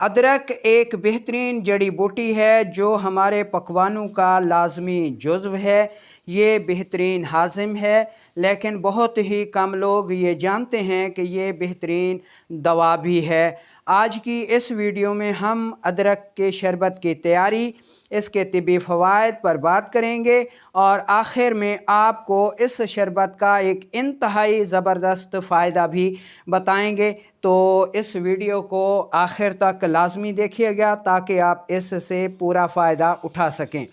अदरक एक बेहतरीन जड़ी बूटी है जो हमारे पकवानों का लाजमी जुज़्व है। ये बेहतरीन हाज़िम है, लेकिन बहुत ही कम लोग ये जानते हैं कि ये बेहतरीन दवा भी है। आज की इस वीडियो में हम अदरक के शरबत की तैयारी, इसके तिब्बी फ़वाइद पर बात करेंगे और आखिर में आपको इस शरबत का एक इंतहाई ज़बरदस्त फ़ायदा भी बताएंगे। तो इस वीडियो को आखिर तक लाजमी देखिएगा ताकि आप इससे पूरा फ़ायदा उठा सकें।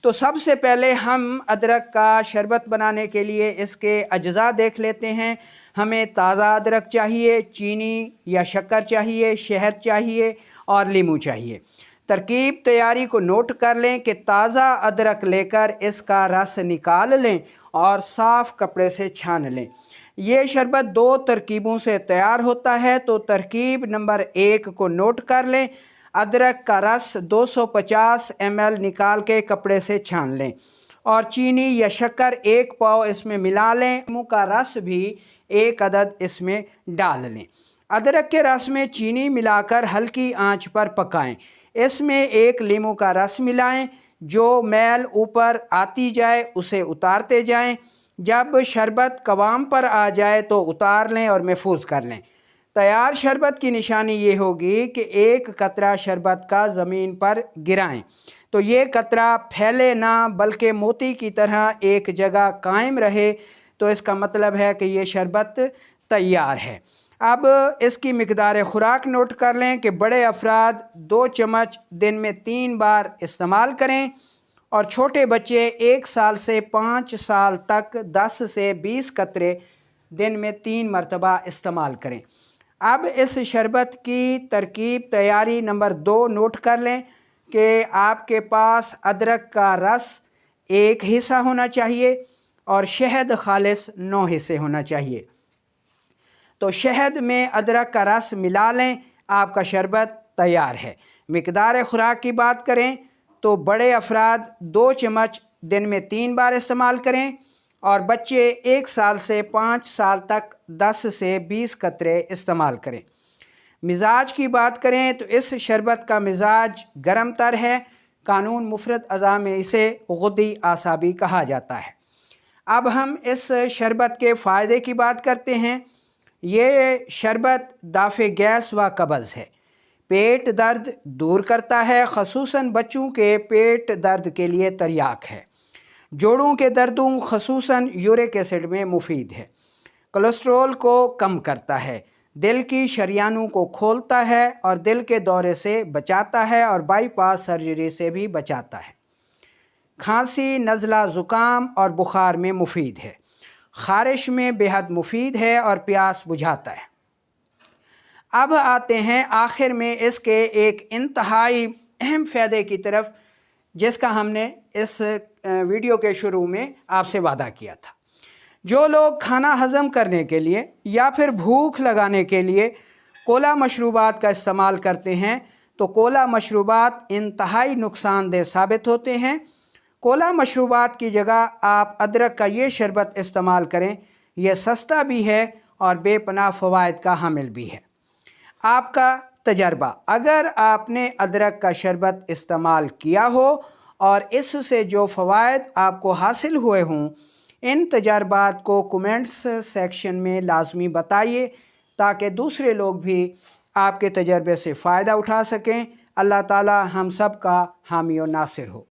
तो सबसे पहले हम अदरक का शरबत बनाने के लिए इसके अज्जा देख लेते हैं। हमें ताज़ा अदरक चाहिए, चीनी या शक्कर चाहिए, शहद चाहिए और लीमू चाहिए। तरकीब तैयारी को नोट कर लें कि ताज़ा अदरक लेकर इसका रस निकाल लें और साफ़ कपड़े से छान लें। ये शरबत दो तरकीबों से तैयार होता है। तो तरकीब नंबर 1 को नोट कर लें। अदरक का रस 250 ml निकाल के कपड़े से छान लें और चीनी या शक्कर 1 पाव इसमें मिला लें। नींबू का रस भी 1 अदद इसमें डाल लें। अदरक के रस में चीनी मिलाकर हल्की आंच पर पकाएं। इसमें 1 लीमू का रस मिलाएं। जो मैल ऊपर आती जाए उसे उतारते जाएं। जब शरबत कवाम पर आ जाए तो उतार लें और महफूज कर लें। तैयार शरबत की निशानी ये होगी कि 1 कतरा शरबत का ज़मीन पर गिराएं। तो ये कतरा फैले ना, बल्कि मोती की तरह एक जगह कायम रहे। तो इसका मतलब है कि ये शरबत तैयार है। अब इसकी मिकदार खुराक नोट कर लें कि बड़े अफराद 2 चम्मच दिन में 3 बार इस्तेमाल करें और छोटे बच्चे 1 साल से 5 साल तक 10 से 20 कतरे दिन में 3 मरतबा इस्तेमाल करें। अब इस शरबत की तरकीब तैयारी नंबर 2 नोट कर लें कि आपके पास अदरक का रस 1 हिस्सा होना चाहिए और शहद खालिस 9 हिस्से होना चाहिए। तो शहद में अदरक का रस मिला लें, आपका शरबत तैयार है। मिकदार खुराक की बात करें तो बड़े अफराद 2 चम्मच दिन में 3 बार इस्तेमाल करें और बच्चे 1 साल से 5 साल तक 10 से 20 कतरे इस्तेमाल करें। मिजाज की बात करें तो इस शरबत का मिजाज गर्म तर है। कानून मुफरत अज़ा में इसे गुद्दी आसाबी कहा जाता है। अब हम इस शरबत के फ़ायदे की बात करते हैं। ये शरबत दाफ़े गैस व कब्ज़ है, पेट दर्द दूर करता है, ख़ुसूसन बच्चों के पेट दर्द के लिए तर्याक है। जोड़ों के दर्दों ख़ुसूसन यूरिक एसिड में मुफीद है। कोलेस्ट्रॉल को कम करता है, दिल की शरियानों को खोलता है और दिल के दौरे से बचाता है और बाईपास सर्जरी से भी बचाता है। खांसी, नज़ला, ज़ुकाम और बुखार में मुफीद है। ख़ारिश में बेहद मुफीद है और प्यास बुझाता है। अब आते हैं आखिर में इसके एक इंतहाई अहम फ़ायदे की तरफ, जिसका हमने इस वीडियो के शुरू में आपसे वादा किया था। जो लोग खाना हज़म करने के लिए या फिर भूख लगाने के लिए कोला मशरूबात का इस्तेमाल करते हैं तो कोला मशरूबात इंतहाई नुकसानदेह साबित होते हैं। कोला मशरूबात की जगह आप अदरक का ये शरबत इस्तेमाल करें। यह सस्ता भी है और बेपनाह फ़वाइद का हामिल भी है। आपका तजर्बा, अगर आपने अदरक का शरबत इस्तेमाल किया हो और इससे जो फ़वाइद आपको हासिल हुए हों, इन तजर्बात को कमेंट्स सेक्शन में लाजमी बताइए ताकि दूसरे लोग भी आपके तजर्बे से फ़ायदा उठा सकें। अल्लाह ताला हम सब का हामी और नासिर हो।